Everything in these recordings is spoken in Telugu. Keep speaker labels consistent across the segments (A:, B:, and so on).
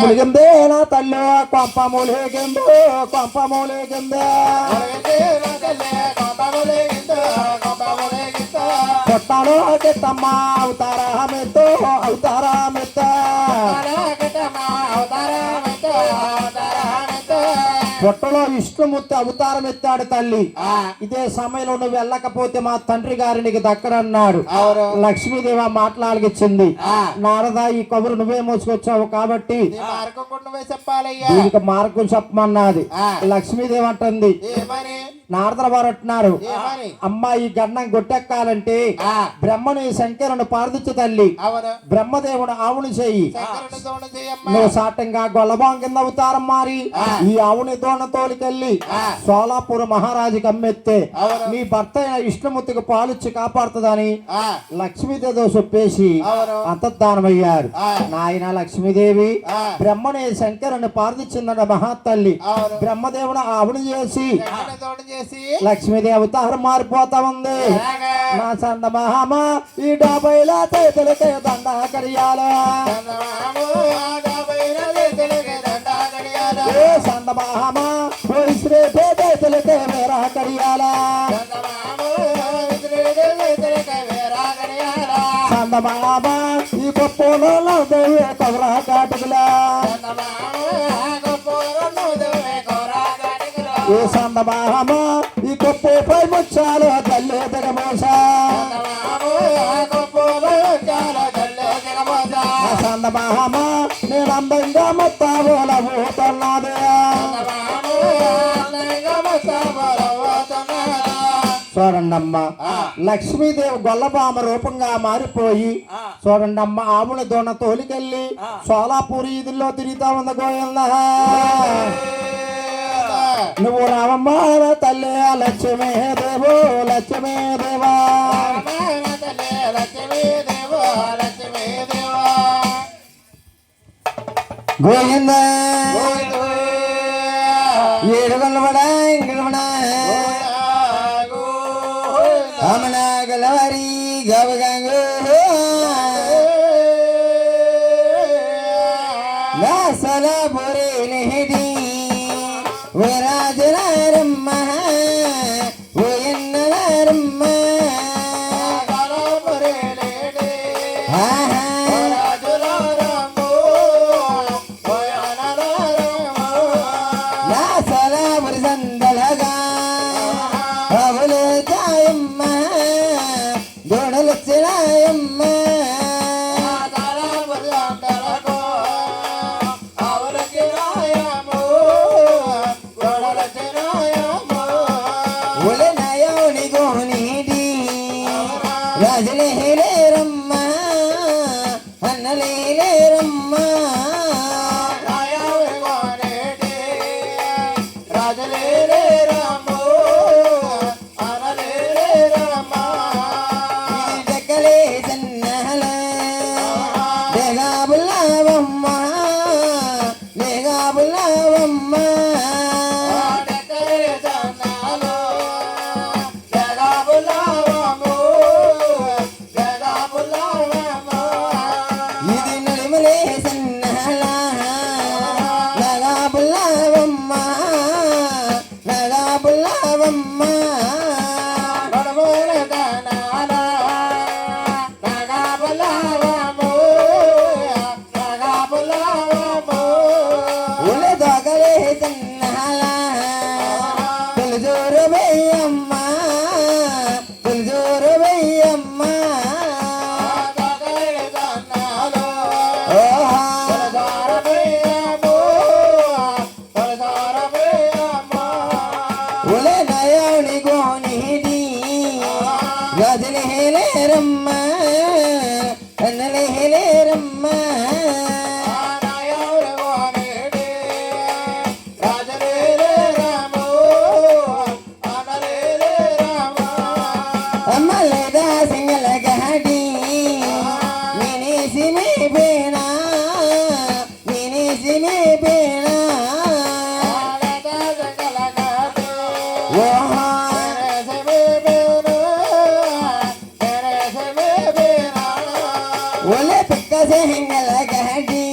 A: ములిగిందే నా తల్లి కొంప మూలిగిందో కొంప మూలిగిందే కొట్టాలో గిట్టమ్మ అవతారమెత్తో అవతారమెత్త పొట్టలో విష్ణుమూర్తి అవతారం ఎత్తాడు తల్లి. ఇదే సమయంలో నువ్వు వెళ్ళకపోతే మా తండ్రి గారి నీకు దక్కడన్నాడు. లక్ష్మీదేవి మాట్లాడిచ్చింది, నారద ఈ కబురు నువ్వే మోసుకొచ్చావు కాబట్టి దీనికి మార్గం చెప్పమన్నది. లక్ష్మీదేవి అంటుంది, నారదుల వారు అంటున్నారు, అమ్మా ఈ గండం గొట్టెక్కాలంటే బ్రహ్మని శంకరుని పార్దించు తల్లి, బ్రహ్మదేవుడు ఆవుని చెయ్యి, నువ్వు సాటంగా గొల్లబాం కింద అవతారం మారి ఈ ఆవుని దోణ తోలికెళ్ళి సోలాపూర్ మహారాజుకి అమ్మెత్తే నీ భర్త అయిన విష్ణుమూర్తికి పాలిచ్చి కాపాడుతుందని లక్ష్మీదేవి చెప్పేసి అంతర్ధానమయ్యారు. నాయన లక్ష్మీదేవి బ్రహ్మని శంకరుని పార్దించిందన్న మహాతల్లి బ్రహ్మదేవుడు ఆవుని చేసి లక్ష్మీదేవి అవతారం మారిపోతా ఉంది. నా సంద మహామ ఈ 70 చేతులకే దండ కడియాల సంద మహామ చేతులకే వేరా కడియాల సంద మహామ ఈ గొప్పలో కవరా కాటుకులా ఏ సంద మహామ ఈ గొప్ప ముచ్చాలు తల్లి దిగమోస సంద మహామ నేను అందంగా మొత్తావులవుతున్నదే చూడండమ్మ లక్ష్మీదేవి గొల్లబామ రూపంగా మారిపోయి చూడండమ్మ ఆవుల దోణ తోలికెళ్ళి సోలాపూర్ ఈదుల్లో తిరుగుతా ఉంది గోయల్లా. నువ్వు రామమ్మ తల్లి లక్ష్మీ దేవో లక్ష్మీ దేవా గోవింద ఏడుగొల్లబడా ఇంకడబడా అమన గలవారి గవగంగు లాసల బొరే నెహడి వరాజరమ్మ ఓయన్నరమ్మ సందలగా అవలు జాయమ్మ దొడలు చిరాయమ్మ రాజులేరమ్మ అన్నలేరమ్మ దగ్గలే జన్నల దేగాబుల్లవమ్మ దేగాబుల్లవమ్మ రాజులేరమ్మ అన్నలేరమ్మ అమ్మలేదా సింగల గహడి నేనేసి మే బేనా నేనేసి మే బేనా ఒలే పిక్క సింగల గహడి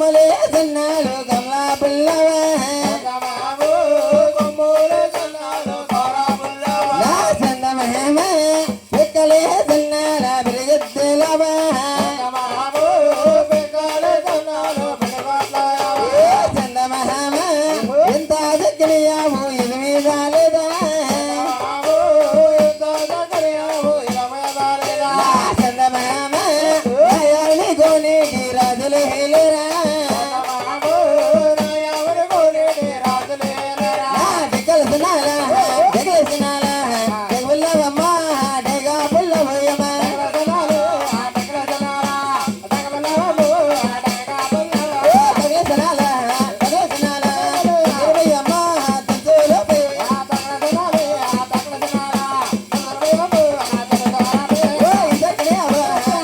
A: కొమ్ములే సన్నాలు కమలా పుల్లవా నా చందమేమ పిక్కలే సన్నాల బిరిగెత్తులవా చందమహమ ఎంత దగ్గరయావు ఇది మీద లేదా చందమహమ నయాని కోనేటి రాజులు హేలేరా కలిసినాలా జగేసినాలా జగబుల్లవమ్మ డేగా పుల్లవయ్యమ్మ జగేసినాలా జగేసినాలా జగబయ్యమ్మ తంతులు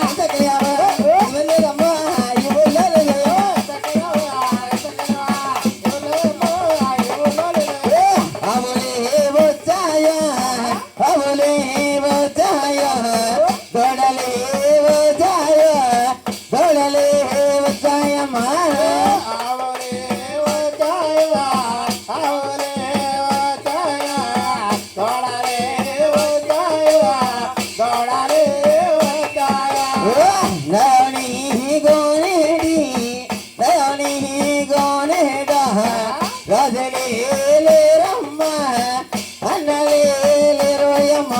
A: ఇంతకలియావా ఇవ్వలేదమ్మ ఇవ్వలేదు అవలే వచ్చాయా అవలే వచ్చాయా గొడలే వచ్చాయా గొడలే వచ్చాయమ్మా నవని గోనేడి నవని గోనేడ రాజలే లేరమ్మ అన్నలే లేరోయమ్మ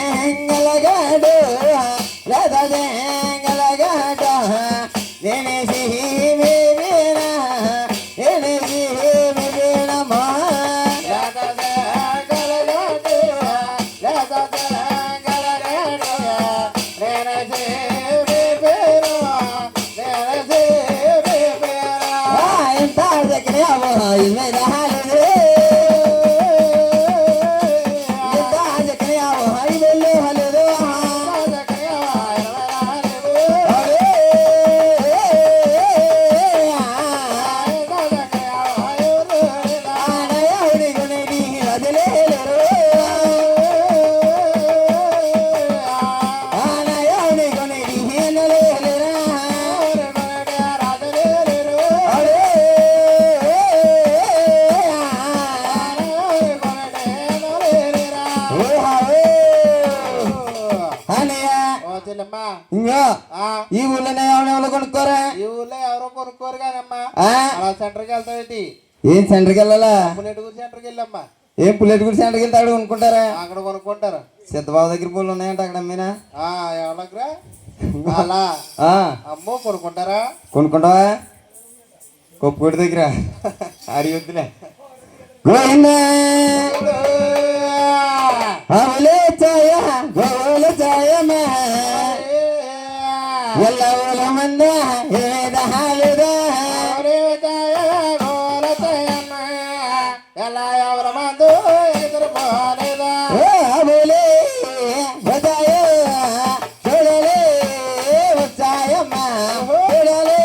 A: లదజంగలగాడు లదజంగలగాడు నేనేసి మేవేనా నేనేసి మేవేనమ్మా ఎంత దగ్గరయావో ఇవే రాలేదు ఎంత దగ్గరయావో ఇవే లేదు ఇంకా ఈ ఊళ్ళోనే ఎవరు కొనుక్కోరా
B: ఈ ఊళ్ళో ఎవరో కొనుక్కోరు కానమ్మా
A: ఆ?
B: అలా సెంటర్కి వెళ్తావేంటి
A: ఏం సెంటర్కి వెళ్ళాలా
B: పుల్లెటూరు సెంటర్కి వెళ్ళమ్మా
A: ఏం పుల్లెట్ గుడి సెంటర్కి వెళ్తే అక్కడ కొనుక్కుంటారా
B: అక్కడ కొనుక్కుంటారు
A: సిద్ధబాబు దగ్గర పూలు ఉన్నాయంట అక్కడ అమ్మినా
B: ఎవరగ్రా అలా అమ్మో కొనుక్కుంటారా
A: కొనుక్కుంటావా కొప్పుకోటి దగ్గర అడిగొద్దులే గోవిందా అవలే చాయ గోవుల చాయమా ಎಲ್ಲ ಊಲ ಮಂದ ಏದ ಹಾಲಿದ
B: ಎಲ್ಲ ఎవರ మందు ఎదురు పోలేదా
A: అబులే బజాయ చూడలే వచ్చాయమ్మ చూడలే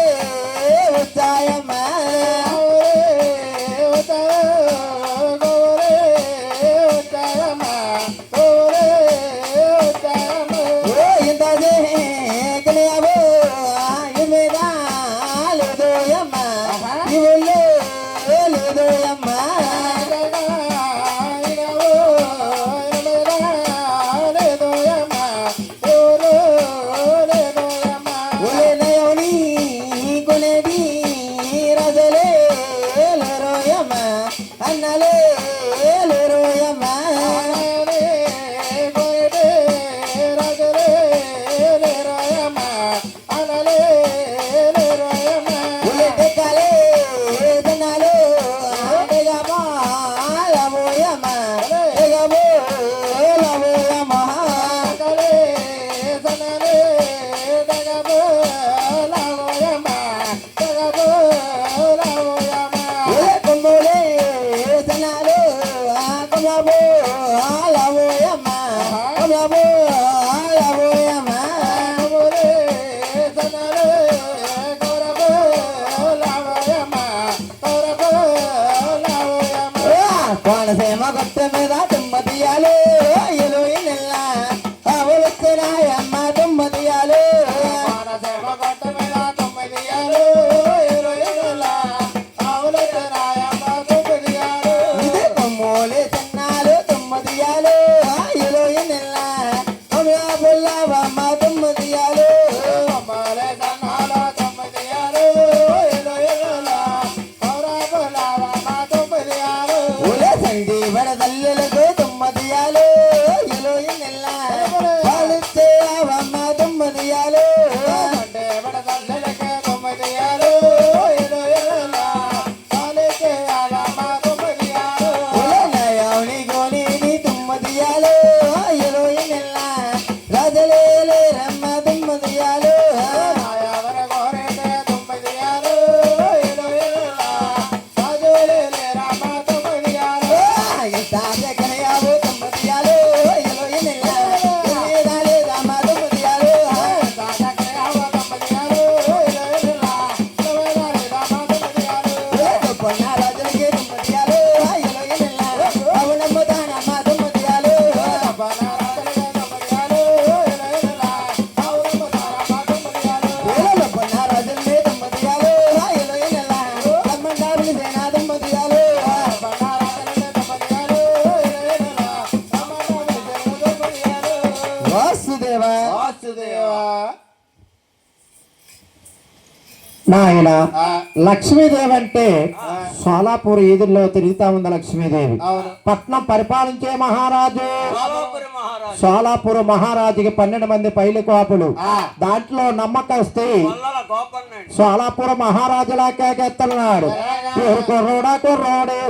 A: వచ్చాయమ్మ ఇంత కలియాబో ఇమేదాలు కోనసీమ గొట్ట మీద తుమ్మ తీయాలి ఎలుయి నెల్ల అవలుస్తున్నాయమ్మ తుమ్మ తీయాలి కొమ్మోలే చిన్నాలు తుమ్మ తీయాలి ఎలుయి నెల్ల పుల్లవమ్మ తుమ్మ తీయాలి సందీవడ తల్లులకు తుమ్మ తీయాలి ఎలుయి నెల్ల పాలిస్తే అవమ్మ తుమ్మ తీయాలి నయవని గోని తుమ్మ తీయాలి ఎలుయి నెల్ల రాజలేలే రమ్మ తుమ్మ తీయాలి కనయావు తుమ్మ తీయాలి ఎలుయి నెల్ల రాలే రమ్మ తుమ్మ తీయాలి పొన్న రాజులకి తుమ్మ తీయాలి ఎలుయి నెల్ల అవునమ్మ తానమ్మ తుమ్మ తీయాలి పొన్న రాజులకి తుమ్మ తీయాలి ఎలుయి నెల్ల అమ్మంటారు సేనా తుమ్మ తీయాలి వాసుదేవా నాయన లక్ష్మీదేవి అంటే సోలాపూర్ ఈదుల్లో తిరుగుతా ఉంది లక్ష్మీదేవి.
B: అవును.
A: పట్నం పరిపాలించే మహారాజు సోలాపూర్ మహారాజుకి 12 మంది పైలి కాపులు. దాంట్లో నమ్మకస్తే సోలాపూర్ మహారాజులా కేకెత్తన్నాడు. కుర్రోడా కుర్రోడే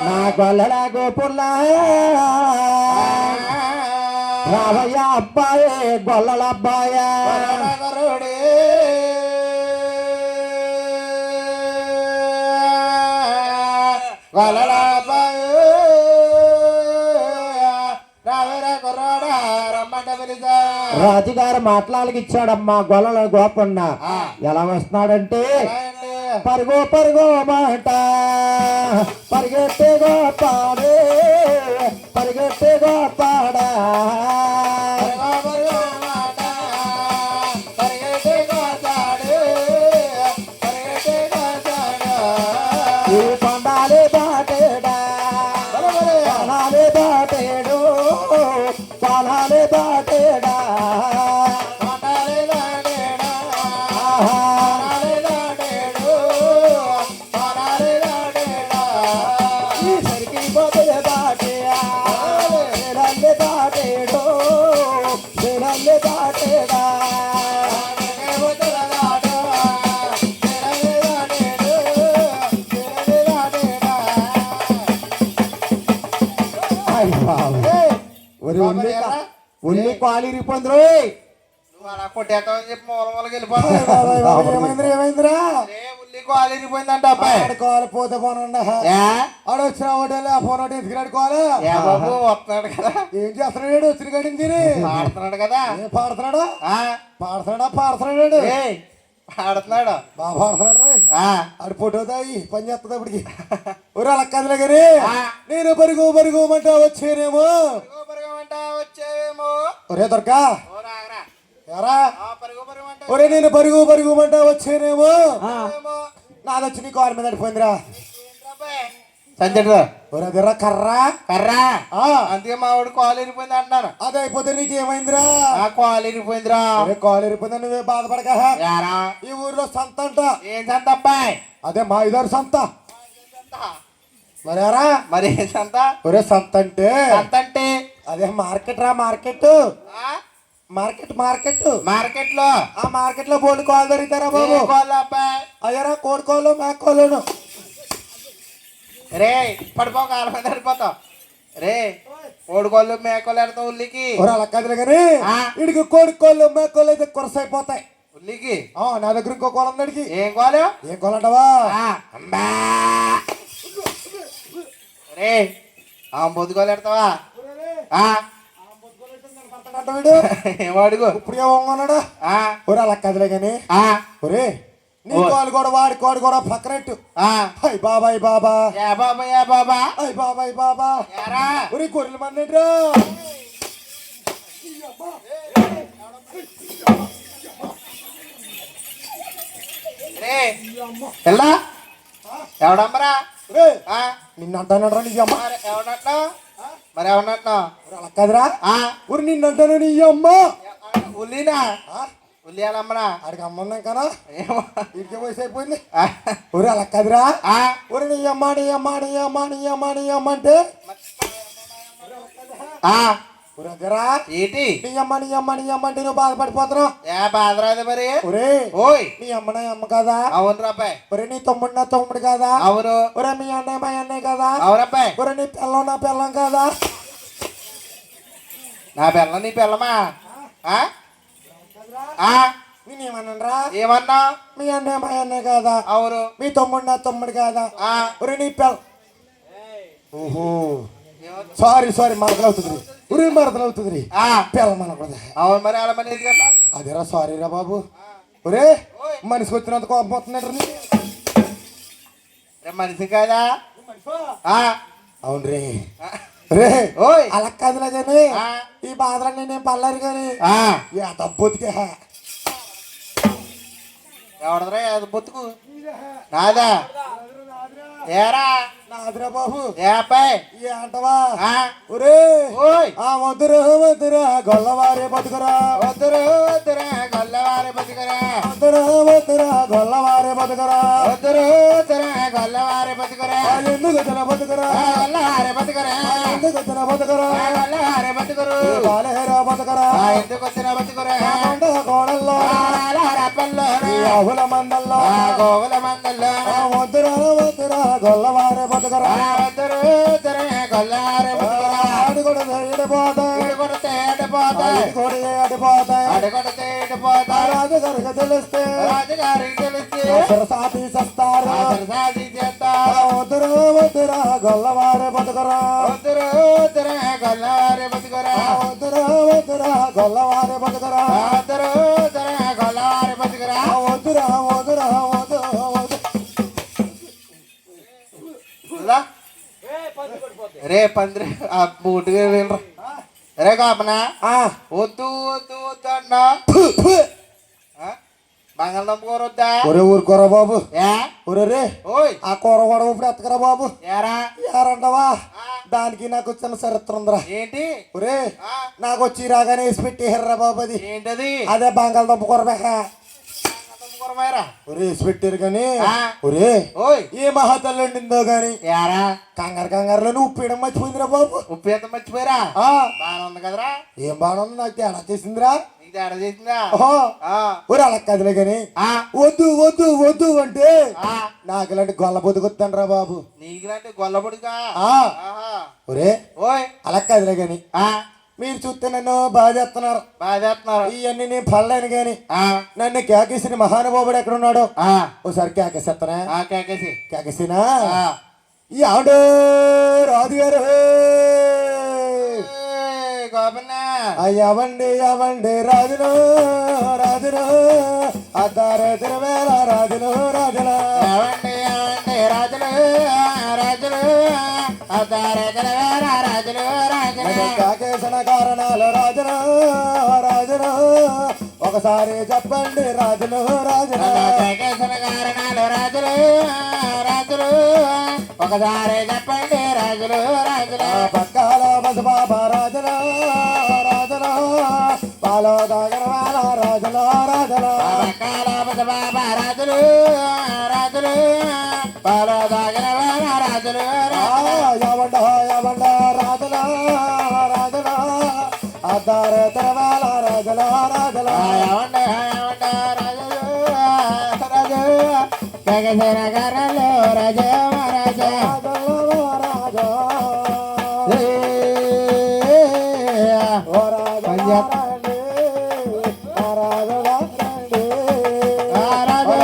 A: నా గొల్లడా గోపుల్లా రావయ్య అబ్బాయే గొల్లల అబ్బాయే రాజుగారు మాట్లాడికి ఇచ్చాడమ్మా గొల్లల గోపన్న. ఎలా వస్తున్నాడంటే పరుగో పరుగో మాట పరిగెట్టే గోపాడే పరిగెట్టే గోపాడా ఈ పండాలే బాటేడా పాలాలే బాటేడు పాలాలే బాటేడా ఉల్లి కాలు ఇరిగిపోయింది. ఏమైందిరా
B: ఉల్లి కాలు ఇరిగిపోయిందంట అబ్బాయి.
A: ఆడుకోవాలి పోతే పోనండి ఆడు వచ్చిన హోటల్ ఆ ఫోన్ ఒకటి ఎత్తుకురాడుకోవాలి.
B: బాబు వస్తున్నాడు కదా,
A: ఏం చేస్తున్నాడు వచ్చిన గడిని తిని
B: పాడుతున్నాడు కదా.
A: పాడుతున్నాడా పాడుతున్నాడు
B: పాడుతున్నాడు
A: బాగా పాడుతున్నాడు. ఆడు ఫోటో దాయి పని చేస్తుంది అప్పటికి. ఒరే అలా కదలే గాని నేను పరుగు పరుగుమంటా వచ్చేనేమో ఒరే దొరకా ఎరా ఒరే నేను పరుగు పరుగుమంటా వచ్చేనేమో నాదొచ్చి నీ కాలు మీద అడిపోయిందిరా
B: సంజడు.
A: ఒరే అదిరా కర్రా
B: కర్రా అందుకే మా వాడు కాలు ఇరిపోయింది అంటున్నాను.
A: అది అయిపోతే నీకేమైందిరా?
B: కాలు ఇరిపోయిందిరా.
A: కాలు ఇరిపోయింది నువ్వే బాధపడక. ఈ ఊర్లో సంత అంట.
B: ఏం సంత అబ్బాయి?
A: అదే మా ఇదారు సంత. మరేరా
B: మరి ఏం సంత?
A: ఒరే సంత అంటే అదే మార్కెట్ రా మార్కెట్ మార్కెట్ మార్కెట్
B: మార్కెట్ లో
A: ఆ మార్కెట్ లో బోర్డు కాలు దొరుకుతారా బాబు?
B: అబ్బాయి
A: అయ్యారా కోడుకోలు మేకోలును.
B: రే పడిపో కాలు మీద పడిపోతావు రే. కోడికోళ్ళు మేకోలు ఎడతావు ఉల్లికి.
A: అలా కదలే కానీ ఇడికి కోడికోళ్ళు మేకోళ్ళు అయితే కొరసైపోతాయి
B: ఉల్లికి.
A: నా దగ్గర ఇంకో కోలం ఉందడికి.
B: ఏం కోలు?
A: ఏం కోలు అంటావా?
B: రే ఆ బొద్దుకోలు ఎడతావా?
A: ఏమన్నాడు వీడు?
B: ఏమో అడుగు.
A: ఇప్పుడు ఏమన్నాడు?
B: ఆ
A: ఒరే అలా కదలే గాని
B: ఆ
A: ఒరే నీ కోలు కూడా వాడి కోడి కూడా పక్కనట్టు.
B: ఆ
A: అయ్ బాబాయ్ బాబా
B: యా బాబా యా బాబా
A: అయ్ బాబాయ్ బాబా
B: యారా
A: ఒరే గొర్రెలు మన్నట్రా.
B: రే ఎల్లా ఎవడమ్మరా?
A: ఒరే
B: ఆ
A: నిన్నంటానరా నీ అమ్మ.
B: మరి ఎవడన్నా మరి ఎవడన్నా?
A: ఒరే అలా కదరా.
B: ఆ
A: ఒరే నిన్నంటాను నీ అమ్మ.
B: ఉల్లినా ఉల్లియాలమ్మరా?
A: ఆడికి అమ్మందాం కదా
B: ఏమో.
A: ఇంటికి వయసు అయిపోయింది.
B: ఆ
A: ఒరే అలా కదరా.
B: ఆ
A: ఒరే నీ అమ్మ నీ అమ్మ నీ అమ్మ నీ అమ్మ నీ అమ్మ అంటే
B: ఆ
A: ఒరే అగ్గరా
B: ఏంటి?
A: నీ అమ్మ నీ అమ్మ నీ అమ్మ అంటే నువ్వు బాధపడిపోతున్నావు.
B: ఏ బాధరాదు మరి.
A: ఒరే
B: ఓయ్
A: నీ అమ్మ నా అమ్మ కదా.
B: అవును రాబాయ్.
A: ఒరే నీ తమ్ముడు నా తమ్ముడు కదా.
B: అవును
A: ఒరే మీ అన్నయ్య మా అన్నయ్య కదా.
B: అవునబ్బాయ్.
A: ఒరే నీ పిల్లం నా పిల్లం కదా.
B: నా పిల్ల నీ పిల్లమా? ఆ ఆ
A: నేనేమన్నారా?
B: ఏమన్నా?
A: మీ అన్నయ్య మా అన్నయ్య కదా.
B: అవును
A: మీ తమ్ముడు నా తమ్ముడు కదా.
B: ఆ
A: ఒరే నీ పిల్ల ఓహో సారీ సారీ మరదలు అవుతుంది. ఉరి మరదలు అవుతుంది.
B: ఆ
A: పిల్లం అనకూడదు.
B: అవును మరి అలా మరి కదా.
A: అదేరా సారీ రా బాబు. ఒరే మనిషికి వచ్చినంత కోపం వస్తున్నాడు నీ.
B: రే మనిషి కాదా? ఆ
A: అవును రే రే
B: ఓయ్
A: అలా కాదులే కానీ
B: ఆ
A: ఈ బాధలన్నీ నేను పడలేరు కానీ
B: ఆ
A: డబ్బుతికే
B: ఎవడదరా అది బొత్తుకు? నాదా ఏరా
A: నాదిరా బాబు.
B: ఏ అబ్బాయి?
A: ఏ అంటవా?
B: ఆ
A: ఒరే
B: ఓయ్
A: ఆ వద్దురా వద్దురా గొల్లవారే బతుకురా.
B: వద్దురు వద్దురా గొల్లవారి బతుకురా.
A: వద్దురా వద్దురా గొల్లవారే బతుకురా.
B: వద్దురు వద్దురా గొల్లవారి బతుకురా.
A: ఎందుకు వచ్చిన బతుకురా.
B: గొల్లవారి బతుకురా.
A: ఎందుకు వచ్చిన బతుకురా.
B: గొల్లవారి బతుకురు.
A: బాలేరా బతుకురా.
B: ఎందుకు వచ్చిన బతుకురా?
A: కొండ కోడల్లో
B: రప్పల్లో
A: ఆవుల మందల్లో
B: గోవుల మందల్లో
A: వద్దురా వద్దురా గొల్లవారే బతుకురా.
B: వద్దురు వద్దురా గొల్లవారి బతుకురా.
A: అడుగుడు ఏడిపోతాయి.
B: కొడితే ఏడిపోతాయి.
A: అడుగుడు ఏడిపోతాయి.
B: అడుగొడితే ఏడిపోతాయి.
A: రాజుగారికి తెలిస్తే
B: రాజుగారికి తెలిసి
A: సాటి సస్తారు.
B: సాధి చేస్తారు.
A: వద్దురా వద్దురా గొల్లవారే బతుకురా.
B: వద్దురు వద్దురా గొల్లవారి బతుకురా.
A: వద్దురా వద్దురా గొల్లవారే బతుకురా.
B: వద్దురు వద్దురా గొల్లవారి బతుకురా.
A: వద్దురా వద్దురా వద్దు వద్దు.
B: ఇలా? రే పందిరి ఆ బూటుగా వెళ్ళరా. రే కాపనా వద్దు వద్దు వద్దు అన్నా. బంగాళదుంప కూర వద్దా?
A: ఒరే ఊరుకోరా బాబు.
B: ఏ
A: ఒరే రే
B: ఓయ్
A: ఆ కూర కూడా ఇప్పుడు ఎత్తకరా బాబు.
B: ఏరా
A: ఏరంటావా? దానికి నాకు చిన్న చరిత్ర ఉందిరా.
B: ఏంటి?
A: ఒరే
B: ఆ,
A: నాకు వచ్చి రాగానే వేసి పెట్టేహర్రా బాబు. అది
B: ఏంటది?
A: అదే బంగాళదుంప కూర బెహ.
B: బంగాళదుంప కూర మేరా.
A: ఒరే వేసి పెట్టారు కానీ
B: ఆ.
A: ఒరే
B: ఓయ్
A: ఏ మహాతల్లి వండిందో గాని
B: ఏరా
A: కంగారు కంగారులోనే ఉప్పు వేయడం మర్చిపోయిందిరా బాబు.
B: ఉప్పు ఎంత మర్చిపోయారా?
A: ఆ
B: బాగా ఉంది కదరా.
A: ఏం బాగుంది నాకు తేడా చేసిందిరా.
B: నీకు తేడా చేసిందా?
A: ఓహో
B: ఆ,
A: ఒరే అలా కదిలే గాని
B: ఆ,
A: వద్దు వద్దు వద్దు అంటే
B: ఆ.
A: నాకు ఇలాంటి గొల్ల బతుకుతాను రా బాబు.
B: నీకు లాంటి గొల్లబుడిగా.
A: ఆ
B: ఆహా.
A: ఒరే
B: ఓయ్
A: అలా కదిలే గాని
B: ఆ,
A: మీరు చూస్తే నన్ను బాగా చేస్తున్నారు.
B: బాగా చేస్తున్నారు.
A: ఇవన్నీ నేను పడలేను గాని
B: ఆ,
A: నన్ను కేకేసిన మహానుభావుడు ఎక్కడున్నాడు?
B: ఆ,
A: ఓసారి కేకేసేస్తానా?
B: ఆ, కేకేసి.
A: కేకేసినా
B: ఆ.
A: ఎవడు రాజు గారు
B: ఏయ్, గోపన్న.
A: అయ్యవండి అవండి రాజును రాజును అద్దారేతుల వేళ రాజును రాజును
B: ఏవండి, ఏవండి రాజులు రాజులు అద్దారేతల వేళ రాజులు రాజులు.
A: కేకేసిన కారణాలు రాజును రాజును ఒకసారి చెప్పండి రాజును రాజును
B: కేకేసిన కారణాలు రాజులు రాజులు ఒకసారి చెప్పండి రాజులు రాజులు.
A: పక్కల బసబాబా రాజును రాజును పాలో దాగన వాళ్ళ రాజును రాజును
B: పక్కల బాబా రాజులు రాజులు పాలో దాగిన వేళ రాజులు
A: యవండ యవండ రాజుల రాజుల అద్దారేతల వేళ రాజుల రాజుల
B: ఏమండి ఏమండి రాజులు రాజు కేకేసిన కారణాలు రాజు రాజు.
A: రాజు ఓ రాజు రండి, ఓ రాజు రండి.
B: రాజు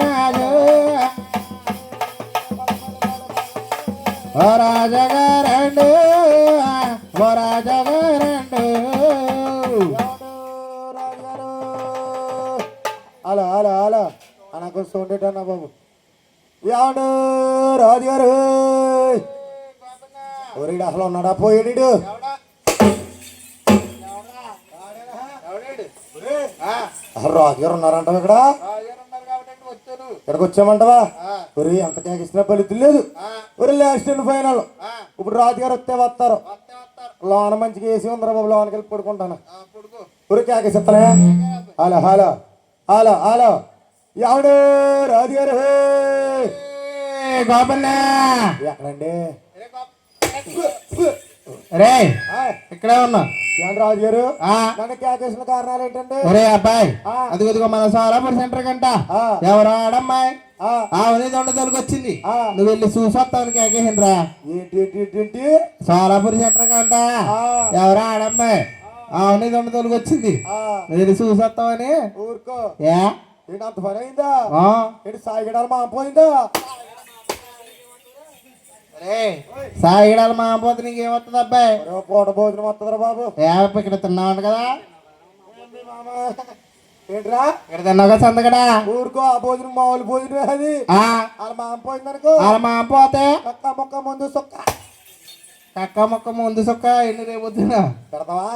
B: రాజు ఓ రాజగారండు ఓ రాజగారండు
A: హలో హలో హలో నాకు సౌండ్ అన్న బాబు ఏమండు రాజు గారు ఒరిడు అసలు ఉన్నాడా పోయాడు రాజు గారు ఉన్నారంట ఇక్కడ ఇక్కడికి వచ్చామంటవా ఒరి ఎంత కేకిస్తున్నా ఫలితం లేదు ఒరి లాస్ట్ ఫైనల్ ఇప్పుడు రాజుగారు వస్తే వస్తారు లోన మంచిగా వేసి ఉందరా బాబు లోనకి వెళ్ళి పడుకుంటాను ఒరి కేకేసిస్తానే హలో హలో హలో హలో ఎవడు రాజుగారు
B: గోపన్న
A: ఎక్కడండి
B: రే ఇక్కడే ఉన్నా
A: ఏంటి రాజుగారు నన్ను కేకేసిన కారణాలు ఏంటండి
B: ఒరే అబ్బాయి అదిగో మన సోలాపూర్ సెంటర్ కంట ఎవరో ఆడమ్మాయి ఆవుని దొండతోలికి వచ్చింది నువ్వు వెళ్ళి చూసొస్తావు కేకేసిండ్రా
A: ఏంటి
B: సోలాపూర్ సెంటర్ కంట ఎవరో ఆడమ్మాయి ఆవుని దొండతోలికి వచ్చింది నువ్వు వెళ్ళి చూసొస్తావని
A: ఊరుకో
B: ఏ
A: ఏంటి అంత పని అయిందా ఏంటి సాయిగడాలు మా పోయిందా
B: సాయిగడాలు మా పోతే నీకేమవుతుంది అబ్బాయి
A: పూట భోజనం వస్తుందిరా బాబు
B: ఇక్కడ తిన్నావు కదా
A: ఏంట్రా
B: ఇక్కడ తిన్నావు కదా సందగడా
A: ఊరుకో ఆ భోజనం మామూలు భోజనం అది వాళ్ళ మామ పోయిందనుకో
B: వాళ్ళ మా పోతే
A: కక్క మొక్క ముందు సొక్క
B: కక్క మొక్క ముందు సొక్క ఎన్ని రేపొద్దునా
A: పెడతావా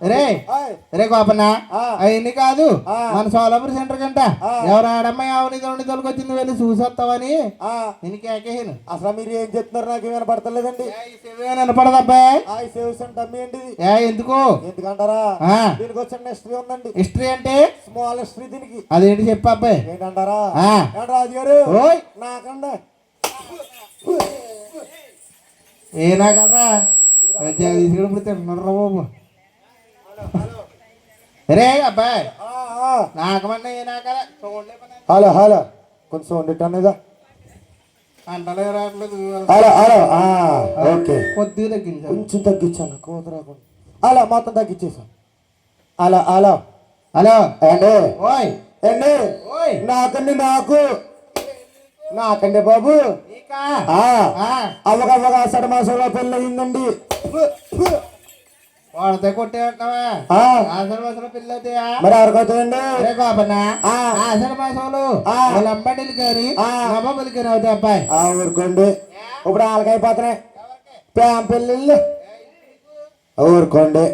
B: రే గోపన్న అవన్నీ కాదు మన సోలాపూర్ సెంటర్ కంట ఎవరు ఆడమ్మాయి ఆవుని దొండి తొలగొచ్చింది వెళ్ళి చూసొస్తావని నేను కేకేను
A: అసలు మీరు ఏం చెప్తున్నారు నాకు వినపడతలేదండి
B: వినపడదు అబ్బాయి
A: సేవ్స్ డమ్మీ ఏంటి
B: ఎందుకు
A: ఎందుకంటారా దీనికి వచ్చిన హిస్టరీ ఉందండి
B: హిస్టరీ అంటే
A: స్మాల్ హిస్టరీ దీనికి
B: అదేంటి చెప్పు అబ్బాయి
A: ఏంటంటారా రాజు గారు నాకండి
B: ఏనా కదా తీసుకున్నప్పుడు తింటున్నారా బాబు రే అబ్బాయి నాకమన్నా ఏనా కదా
A: హలో హలో కొంచెం వండిట్టనేదా
B: అంటలే రావట్లేదు
A: హలో హలో ఓకే
B: కొద్దిగా తగ్గించాను
A: కొంచెం తగ్గించాను కూతురాకుండా అలా మొత్తం తగ్గించేసాను అలా హలో
B: హలో
A: అండి
B: ఓయ్
A: అండి నాకండి నాకండి బాబు అవ్వకవ్వగా అసడు మాసంలో పెళ్ళి అయిందండి
B: వాడితే కొట్టే అంటావా ఆషాఢ మాసంలో పెళ్ళి అవుతాయా
A: మరి ఎవరికవుతాయండి
B: ఆషాఢ మాసంలో వాళ్ళ అంబడిలు కానీ అమ్మమ్మలు కానీ అవుతాయి అబ్బాయి
A: ఊరుకోండి ఇప్పుడు వాళ్ళకైపోతున్నాయి పెళ్ళిళ్ళు ఊరుకోండి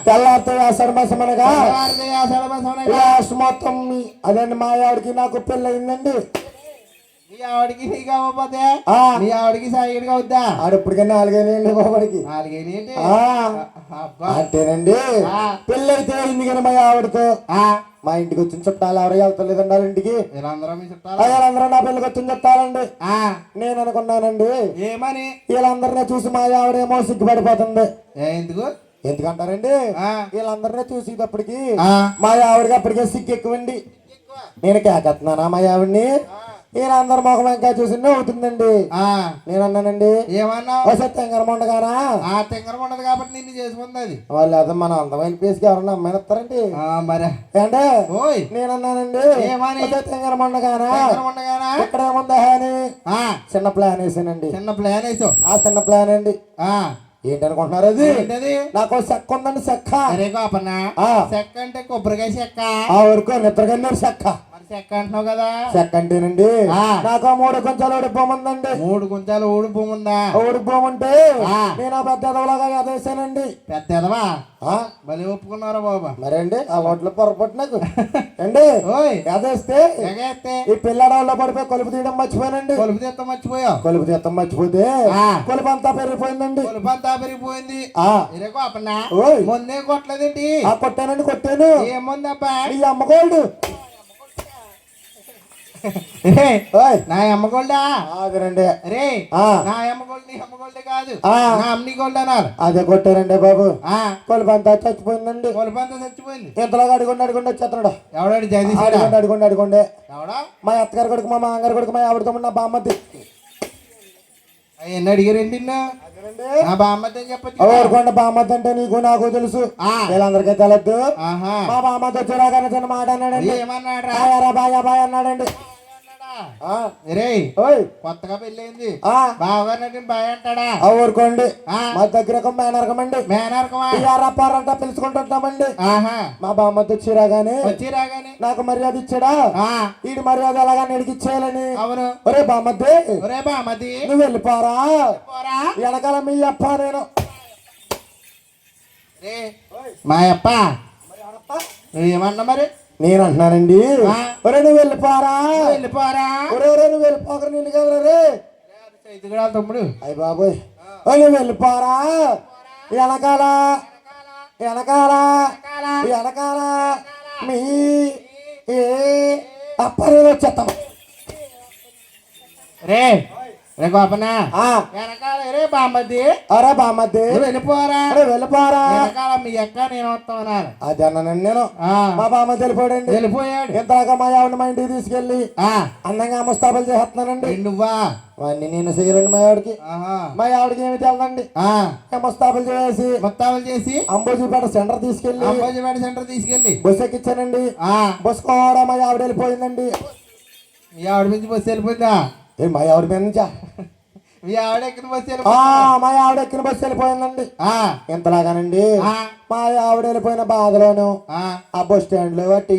A: తెల్లారితే ఆషాఢ మాసం అనగా లాస్ట్ మొత్తం అదండి మా ఆవిడకి నాకు పెళ్ళి అయిందండి
B: నీ ఆవిడకి నీకు అవ్వకపోతే నీ ఆవిడకి సాయిడిగా అవుద్దా
A: ఆడప్పటికన్నా నాలుగైనా బాబడికి అంటేనండి పెళ్ళైతే అయింది కానీ మా ఆవిడతో మా ఇంటికి వచ్చిన చుట్టాలు ఎవరు వెళ్తలేదండి వాళ్ళ ఇంటికి వీళ్ళందరూ నా పెళ్ళికి వచ్చిన చుట్టాలండి నేను అనుకున్నానండి
B: ఏమని
A: వీళ్ళందరినీ చూసి మా ఆవిడేమో సిగ్గుపడిపోతుంది
B: ఎందుకు
A: ఎందుకంటారండి వీళ్ళందరినీ చూసేటప్పటికి మా ఆవిడకి అప్పటికే సిగ్గు ఎక్కువండి నేను కేకెత్తున్నానా మా ఆవిడ్ని వీళ్ళందరూ మొఖం ఇంకా చూసి అవుతుందండి నేను అన్నానండి
B: ఏమన్నా
A: తెంగరమండగానా
B: తెంగరం ఉండదు కాబట్టి నిన్ను చేసుకుంది అది
A: వాళ్ళు అదే మన అందమైన పేసుకి ఎవరన్నా అమ్మాయిని ఇస్తారండి
B: మరి
A: అంటే
B: ఓయ్
A: నేను అన్నానండి
B: ఏమని
A: తెంగరమండగానా ఇక్కడ ఏముందా అని చిన్న ప్లాన్ వేసానండి
B: చిన్న ప్లాన్ వేసావు
A: చిన్న ప్లాన్ అండి ఏంటనుకుంటున్నారు అది నాకు చెక్క ఉందండి చెక్క
B: చెక్క అంటే కొబ్బరికాయ చెక్క
A: ఊరుకో నిద్రగన్నారు చెక్క
B: చెక్క అంటున్నావు కదా
A: చెక్క అంటేనండి నాకు 3 కొంచాలు ఓడిపోమందండి
B: 3 కొంచాలు ఓడిపోముందా
A: ఓడిపోమంటే నేను పెద్ద ఎదవలాగా ఎదేశానండి
B: పెద్ద ఎదవా భలే ఒప్పుకున్నారా బాబా
A: మరేండి ఆ ఓట్లు పొరపాటు నాకు అండి ఎదేస్తే ఈ పిల్లడాల్లో పడిపోయి కొలుపు తీయడం మర్చిపోయానండి
B: కొలుపు తీస్తాం మర్చిపోయా
A: కొలుపు తీస్తాం మర్చిపోతే కొలుపు అంతా పెరిగిపోయిందండి
B: కొలుపు అంతా పెరిగిపోయింది ముందే కొట్టలేదేంటి
A: కొట్టానండి కొట్టాను
B: ఏముంది అబ్బా
A: ఈ అమ్మగోల్డ్
B: నా అమ్మగోల్డా
A: అదేనండి
B: రే నా అమ్మగోల్డ్ నీ అమ్మగోల్డే కాదు నా అమ్ని గోల్డ్ అన్నారు
A: అదే కొట్టారండి బాబు కొలుపు అంతా చచ్చిపోయిందండి
B: కొలుపు అంతా చచ్చిపోయింది
A: ఇంతలాగా అడుగుండి వచ్చేస్తున్నాడు
B: ఎవడాడు జగదీశ్
A: అడుగుండి
B: ఎవడా
A: మా అత్తగారు కొడుకు మా మామగారు కొడుకు మా ఆవిడతో నా బామ్మద్ది
B: ఎన్ని అడిగారేంటి నా బామ్మద్ది అని చెప్పచ్చు
A: ఎవరికొండ బామ్మద్ది అంటే నీకు నాకు తెలుసు వీళ్ళందరికీ తెలద్దు మా బామ్మద్ది వచ్చేలాగానే చిన్న మాట అన్నాడండి
B: ఏమన్నాడు
A: బాయ్ బాయ్ అన్నాడండి
B: రే
A: ఓయ్
B: కొత్తగా పెళ్ళైంది
A: ఆ
B: బావగారు బాయ్ అంటాడా
A: ఊరుకోండి
B: ఆ.
A: మా దగ్గర ఒక మేనరకమండి
B: మేనరకమా
A: యారప్పారంట పిలుచుకుంటుంటామండి
B: ఆహా
A: మా బామ్మతో వచ్చిరా గాని
B: వచ్చి రాగానే
A: నాకు మర్యాద ఇచ్చాడా
B: ఆ
A: ఈడు మర్యాద ఎలాగా నడికిచ్చేయాలని
B: అవును
A: ఒరే బామ్మద్ది
B: ఒరే బామది
A: నువ్వు వెళ్ళిపోరా
B: పోరా
A: వెనకాల మీ అప్ప నేను
B: రే మా అప్ప నువ్వేమన్నా మరి
A: నేను అంటున్నానండి
B: ఆ.
A: ఒరే నువ్వు వెళ్ళిపోరా
B: వెళ్ళిపోరా
A: ఒరే ఒరే నువ్వు వెళ్ళిపోకరా నేను కదా రే
B: ఇదిగా తమ్ముడు
A: అయ్య బాబోయ్ ఓ నువ్వు వెళ్ళిపోరా వెనకాల వెనకాల వెనకాల మీ ఏ అప్ప నేను వచ్చేస్తాం
B: రే రే గోపన్న
A: ఆ,
B: వెనకాల రే బామ్మది
A: అరే బామ్మద్ది
B: నువ్వు వెళ్ళిపోరా
A: అరే వెళ్ళిపోరా
B: వెనకాల మీ అక్క నేను వస్తామన్నారు
A: అది అన్నానండి నేను
B: ఆ,
A: మా బామ్మ తెలిపోడండి
B: వెళ్ళిపోయాడు
A: ఇంతగా మా ఆవిడ మా ఇంటికి తీసుకెళ్ళి
B: ఆ,
A: అందంగా ముస్తాబులు చేస్తున్నానండి
B: నువ్వా
A: అవన్నీ నేను చేయలేండి మా ఆవిడకి
B: ఆహా
A: మా ఆవిడకి ఏమి తెలదండి
B: ఆ,
A: ముస్తాబులు చేసి
B: మొత్తాలు చేసి
A: అంబోజీపేట సెంటర్ తీసుకెళ్ళి
B: అంబాజీపేట సెంటర్ తీసుకెళ్ళి
A: బస్సు ఎక్కించానండి
B: ఆ
A: బస్సు కూడా మా ఆవిడ వెళ్ళిపోయిందండి
B: మీ ఆవిడ నుంచి బస్సు వెళ్ళిపోయిందా
A: ఏ మా ఆవిడ మీద నుంచా
B: మీ ఆవిడ ఎక్కిన బస్సు
A: ఆ,
B: వెళ్ళిపోయిందా
A: మా ఆవిడ ఎక్కిన బస్సు వెళ్ళిపోయిందండి
B: ఆ,
A: ఇంతలాగానండి
B: ఆ,
A: మా ఆవిడ వెళ్ళిపోయిన బాధలోను
B: ఆ,
A: ఆ బస్ స్టాండ్ లో అటు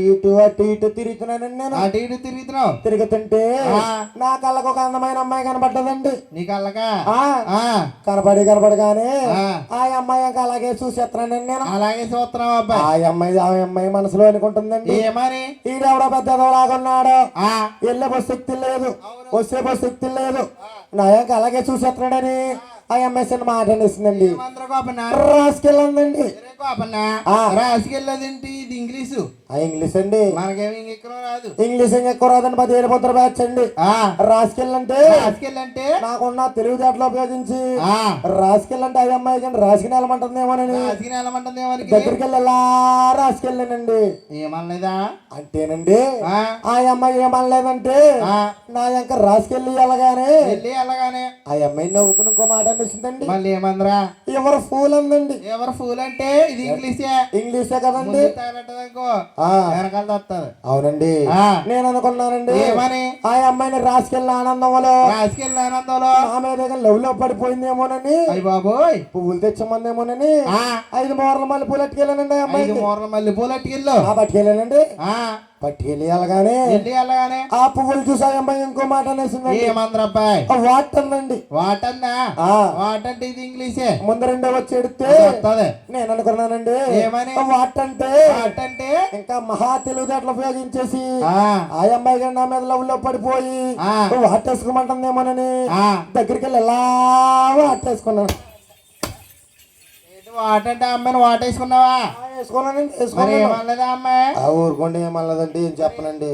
A: ఇటు తిరుగుతున్నానండి నేను
B: అటు ఇటు తిరుగుతున్నావు
A: తిరుగుతుంటే
B: ఆ.
A: నా కళ్ళకు ఒక అందమైన అమ్మాయి కనబడ్డదండి
B: నీ కళ్ళకా
A: ఆ
B: ఆ,
A: కనపడగానే
B: ఆ.
A: ఆ అమ్మాయి ఇంకా అలాగే చూసేస్తున్నానండి నేను
B: అలాగే చూస్తున్నావు అబ్బాయి
A: ఆ అమ్మాయి మనసులో అనుకుంటుందండి
B: ఏమని
A: ఈడెవడో పెద్దలాగా ఉన్నాడు
B: ఆ,
A: వెళ్ళే బస్సు శక్తి లేదు వచ్చే బస్సు శక్తి లేదు నా యొక్క అలాగే చూసేస్తున్నాడని ఆ అమ్మాయి చిన్న మాట అనేసిందండి
B: ఏమందరూ గోపన్న
A: రాసుకెళ్ళందండి
B: సరే గోపన్న
A: ఆ.
B: రాసుకెళ్ళదేంటి ఇది ఇంగ్లీషు
A: ఆ ఇంగ్లీష్ అండి
B: మనకేమి ఇంకెక్కడ రాదు
A: ఇంగ్లీష్ ఎక్కువ రాదండి 10 పుత్ర బ్యాచ్ అండి
B: ఆ,
A: రాసుకెళ్ళంటే
B: రాసుకెళ్ళంటే
A: నాకున్న తెలివితేటలు ఉపయోగించి
B: ఆ,
A: రాసుకెళ్ళంటే ఆ అమ్మాయి కానీ రాసుకుని వెళ్ళమంటుందేమోనని
B: రాసుకుని వెళ్ళమంటుంది ఎవరికి
A: దగ్గరికి వెళ్ళి ఎలా రాసుకెళ్ళానండి
B: ఏమనలేదా
A: అంటేనండి
B: ఆ,
A: ఆ అమ్మాయి ఏమనలేదంటే
B: ఆ,
A: నా ఇంకా రాసుకెళ్ళి వెళ్ళగానే
B: వెళ్ళి వెళ్ళగానే
A: ఆ అమ్మాయి నవ్వుకుని ఇంకో మాట అనిస్తుందండి
B: మళ్ళీ ఏమందరా
A: ఎవరు ఫూల్ అందండి
B: ఎవరు ఫూల్ అంటే ఇది ఇంగ్లీషే
A: ఇంగ్లీషే కదండి
B: ముందు తగలట్టదనుకో
A: ఆ
B: వెనకాల వస్తుంది
A: అవునండి
B: ఆ.
A: నేను అనుకున్నానండి
B: ఏమని
A: ఆ అమ్మాయిని రాసుకెళ్ళిన ఆనందంలో
B: రాసుకెళ్ళి ఆనందంలో
A: నా మీద లవ్ లో పడిపోయిందేమోనని
B: అయ్యి బాబోయ్
A: పువ్వులు తెచ్చమందేమోనని
B: ఆ,
A: 5 మూరల మళ్ళీ పూలు అట్టుకెళ్ళానండి ఆ
B: 5
A: అమ్మాయికి
B: మూరల మళ్ళీ పూలు అట్టుకెళ్ళు
A: ఆ పట్టుకెళ్ళానండి
B: ఆ,
A: పట్టుకెళ్ళి వెళ్ళగానే
B: వెళ్ళి వెళ్ళగానే
A: ఆ పువ్వులు చూసి ఆ అమ్మాయి ఇంకో మాట అనేసిందండి
B: ఏమందరు అబ్బాయి
A: వాట్ అందండి
B: వాటందా
A: ఆ
B: వాటంటే ఇది ఇంగ్లీషే
A: ముందు రెండో వచ్చి ఎడితే
B: వస్తుంది
A: నేను అనుకున్నానండి
B: ఏమని?
A: వాట్ అంటే
B: వాటంటే
A: ఇంకా మహా తెలివితేటలు ఉపయోగించేసి
B: ఆ,
A: ఆ అమ్మాయి గారు నా మీద లవ్ లో పడిపోయి
B: ఆ.
A: వాటేసుకోమంటుందేమోనని
B: ఆ.
A: దగ్గరికి వెళ్ళి ఎలా వాటేసుకున్నాను
B: ఏంటి వాటంటే అమ్మాయిని వాటేసుకున్నావా
A: వేసుకోనండి
B: మరి
A: వేసుకోనండి
B: ఏమనలేదా అమ్మాయి
A: ఊరుకోండి ఏమన్నదండి ఏం చెప్పనండి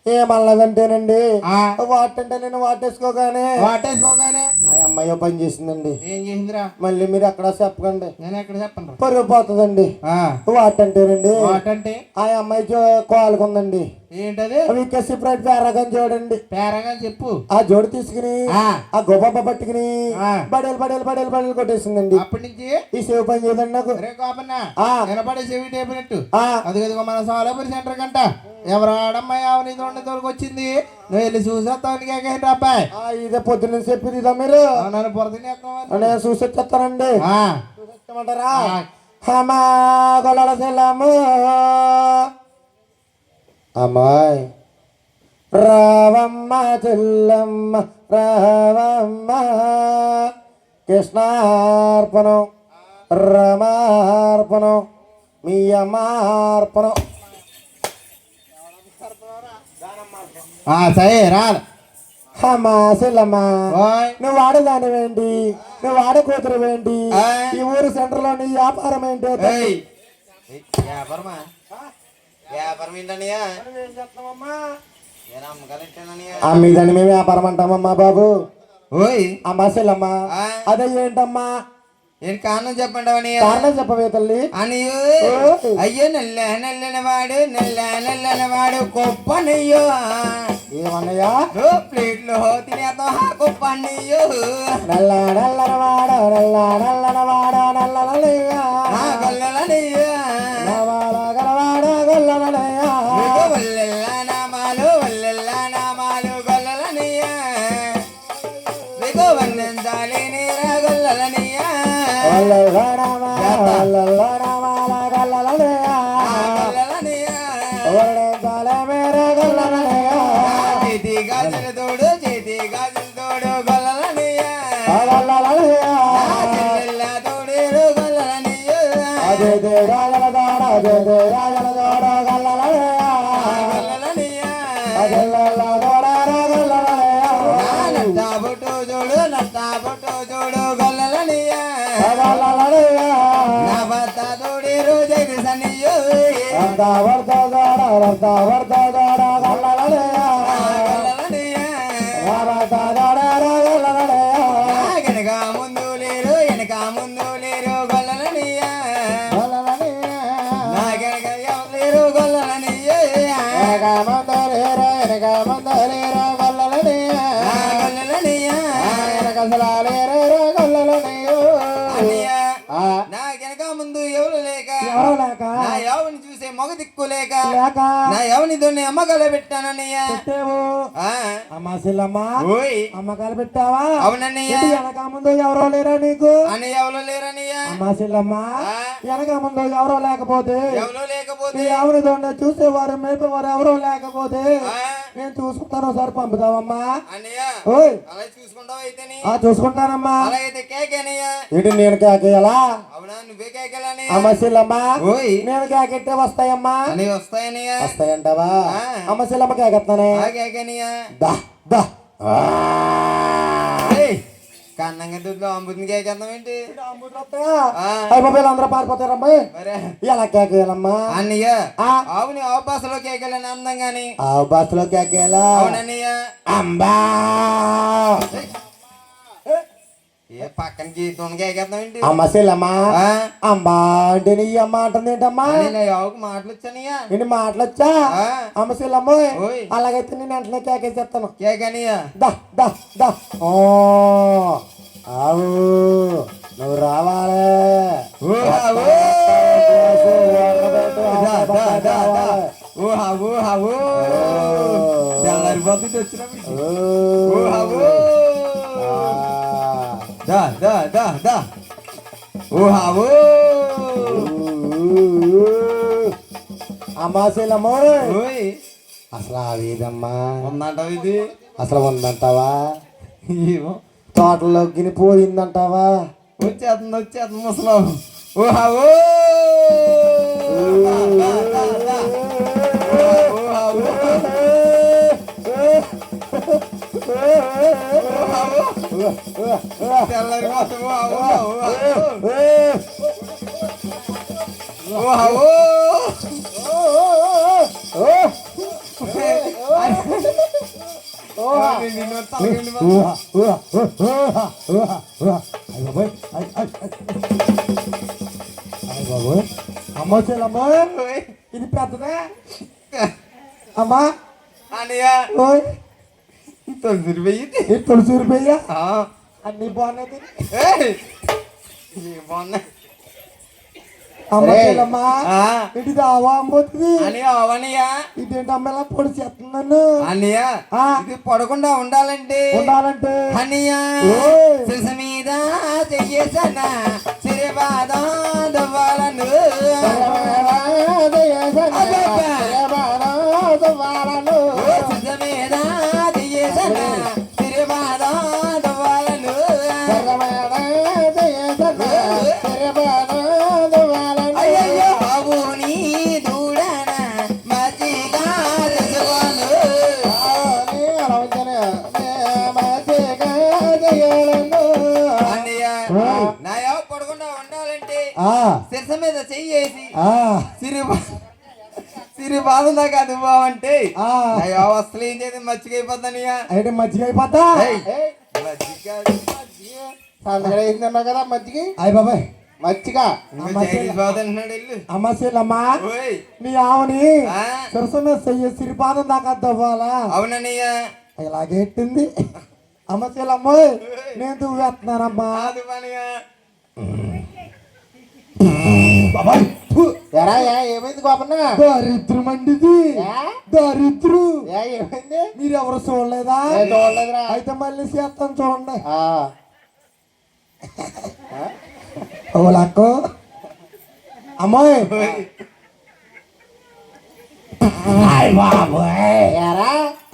A: ఏమన్నదంటేనండి
B: ఆ,
A: వాటంటే నేను వాటేసుకోగానే
B: వాటేసుకోగానే
A: ఆ అమ్మాయి పని చేసిందండి
B: ఏం చేసిందిరా
A: మళ్ళీ మీరు ఎక్కడ చెప్పకండి
B: నేను ఎక్కడ చెప్పను
A: పరుగు పోతుందండి వాటంటేనండి
B: వాటంటే
A: ఆ అమ్మాయి కోలుకుందండి
B: ఏంటది
A: వికెసి ప్రైడ్ పేరగం చూడండి
B: పేరగా చెప్పు
A: ఆ జోడు తీసుకుని
B: ఆ,
A: ఆ గొప్ప పట్టుకుని
B: ఆ.
A: బడేలు కొట్టేసిందండి
B: అప్పటి నుంచి
A: ఈ సేవ పని చేయదండి నాకు
B: రే కోపన్న
A: ఆ.
B: నిలబడే చెవి టేపినట్టు
A: ఆ
B: అది కదుగో మన సోలాపూరి సెంటర్ కంట ఎవరు ఆడమ్మాయి ఆవని తోటి తోలుకొచ్చింది నువ్వు వెళ్ళి చూసేస్తావు నీకేంటి అబ్బాయి
A: ఆ, ఇదే పొద్దున్న చెప్పింది ఇదా మీరు
B: నన్ను పొరతినేస్తావు
A: నేను చూసి వచ్చేస్తానండి
B: ఆ,
A: చూసేస్తామంటారా
B: ఆ.
A: హమా గొల్లల సెల్లము అమ్మాయి రావమ్మ చెల్లమ్మ రావమ్మ కృష్ణార్పణం రమార్పణం మీ అమ్మార్పణం
B: సరే రాదు
A: అమ్మా చెల్లమ్మ
B: ఓయ్
A: నువ్వు వాడదాని ఏంటి నువ్వు వాడ కూతురు ఏంటి
B: ఆ.
A: ఈ ఊరు సెంటర్ లో నీ వ్యాపారం ఏంటి
B: ఏయ్. వ్యాపారమా వ్యాపారం ఏంటన్నయ్యా నేను అమ్మకాలంటేనన్నయ్యా
A: అమ్మి దాన్ని మేము వ్యాపారం అంటామమ్మా బాబు
B: ఓయ్
A: అమ్మా చెల్లమ్మ
B: ఆ.
A: అదే ఏంటమ్మా
B: ఏంటి కారణం చెప్పండి అవనయ్య
A: కారణం చెప్పవే తల్లి
B: అనియో
A: ఓయ్.
B: అయ్యో నల్లని వాడు గొప్పనయ్యో
A: ఏమన్నయ్యా
B: ప్లేట్లో తినేద్దాం గొప్పనయ్యో
A: నల్లనవాడ నల్లనవాడ నల్లనయ్యా
B: గొల్లనయ్యో
A: గలవాడ గొల్లనయ్యా
B: వల్లెల్ల నామాలు నట్టా బొట్టు చూడు గొల్లలనియా నా భర్త తోడి రోజు సనియో వెనక ముందు లేరు గొల్లలనియా నా వెనక ఎవరు లేరు గొల్లలనియా నా వెనక ముందు ఎవరు లేక నా ఎవరిని చూసే మగ దిక్కు లేక నా ఎవరిని దొన్ని అమ్మకాలు పెట్టానన్నయ్యా ఓయ్
A: అమ్మకాలు పెట్టావా?
B: అవునన్నయ్య
A: వెనక ముందు ఎవరో లేరా నీకు?
B: అని ఎవరు లేరన్నయ్యా
A: అమ్మాశిల్లమ్మ వెనక ముందు ఎవరో లేకపోతే
B: ఎవరు లేకపోతే
A: ఎవరి దొండ చూసేవారు మేపేవారు ఎవరో లేకపోతే నేను చూసుకుంటాను ఒకసారి పంపుతావమ్మా.
B: అన్నయ్య
A: ఓయ్
B: అలా చూసుకుంటావు అయితే
A: చూసుకుంటానమ్మా.
B: అలాగైతే కేకేనయ్యా
A: ఇటు నేను కేకేయాలా?
B: అవునా నువ్వే కేకలని
A: అమ్మశిల్లమ్మ
B: ఓయ్
A: నేను కేకెట్టే వస్తాయమ్మా.
B: అని వస్తాయనయ్యా
A: వస్తాయంటావా? అమ్మశిల్లమ్మ కేకెత్తానే
B: కేకనయ్యా
A: దా దా
B: కన్నంగా దుడ్లో అమ్ముతుంది కేకేద్దాం ఏంటి
A: అయిపోయి అందరూ పారిపోతారమ్మా.
B: మరే
A: ఎలా కేకేయాలమ్మా?
B: అన్నయ్య ఆవుని ఆవు భాషలో కేకలని అందంగాని
A: ఆ బస్సులో కేకేయాలా?
B: అవునన్నయ్య
A: అంబా
B: ఏ పక్కన గీతం కేకేద్దాం ఏంటి
A: అమ్మశిల్లమ్మ అంబా అంటే నీ అమ్మ అంటుంది ఏంటమ్మా?
B: ఆవుకు మాటలు వచ్చానయ్యా
A: ఇన్ని మాటలు వచ్చా? అమ్మశిల్లమ్మ
B: ఓయ్
A: అలాగైతే నేను వెంటనే కేకేసేస్తాను.
B: కేకనయ్యా
A: దా దా దా ఓ ఆవు నువ్వు రావాలి.
B: తెల్లారిపోతుంది వచ్చిన దా దా దా దా ఓహావో
A: అమ్మాశీలమ్మ
B: ఓయ్
A: అసలు ఆ వీధమ్మా
B: ఉందంటావు ఇది
A: అసలు ఉందంటావా?
B: ఏమో
A: తోటలో గినిపోయిందంటావా?
B: వచ్చేస్తుంది ముసలం ఓహావో తెల్లారి మొత్తం
A: అమ్మాశీలమ్మ ఇది పెద్దదే అమ్మా.
B: అనియా
A: ఓయ్
B: తొలిసి వెయ్యి
A: తులసి రూపాయ అన్ని బాగున్నాయి.
B: బాగున్నాయి
A: అమ్మాశీలమ్మా ఇది దావా అమ్మవుతుంది
B: అని అవనియా
A: ఇదేంటి అమ్మ ఇలా పొడి చేస్తుంది నన్ను?
B: అన్నయ్య ఇది పడకుండా ఉండాలంటే అన్నయ్య శిరస మీద చెయ్యేసన్నా సిరిబాదం దువ్వాలను శిరస మీద చెయ్యేసన్నా సిరిబాదం దువ్వాలను అయ్యయ్యో బాబు నీ దూడన మజ్జిగా తెచ్చుకోను అన్నయ్య నా యావ పడకుండా ఉండాలంటే శిరస మీద చెయ్యేసి సిరి బాధం దాకా అది బావంటే నా యావ అసలు ఏం చేసి మజ్జిగ అయిపోద్దనియా
A: అయితే మజ్జిగ అయిపోతా
B: మజ్జిగ కదా మజ్జిగ
A: అయ్య బాబాయ్
B: మజ్జిగ
A: అమ్మశీలమ్మా నీ ఆవుని సరసమే సిరిపాదం దాకా దవ్వాలా?
B: అవునన్నయ్య
A: ఇలాగెట్టింది అమ్మశీలమ్మ నేను దువ్వేస్తున్నానమ్మా.
B: ఏమైంది గోపన్న
A: దరిద్రం అండిది దరిద్రు
B: ఏమైంది
A: మీరెవరు చూడలేదా?
B: చూడలేదురా
A: అయితే మళ్ళీ చేస్తాను చూడండి. ఓలాకో అమ్మాయి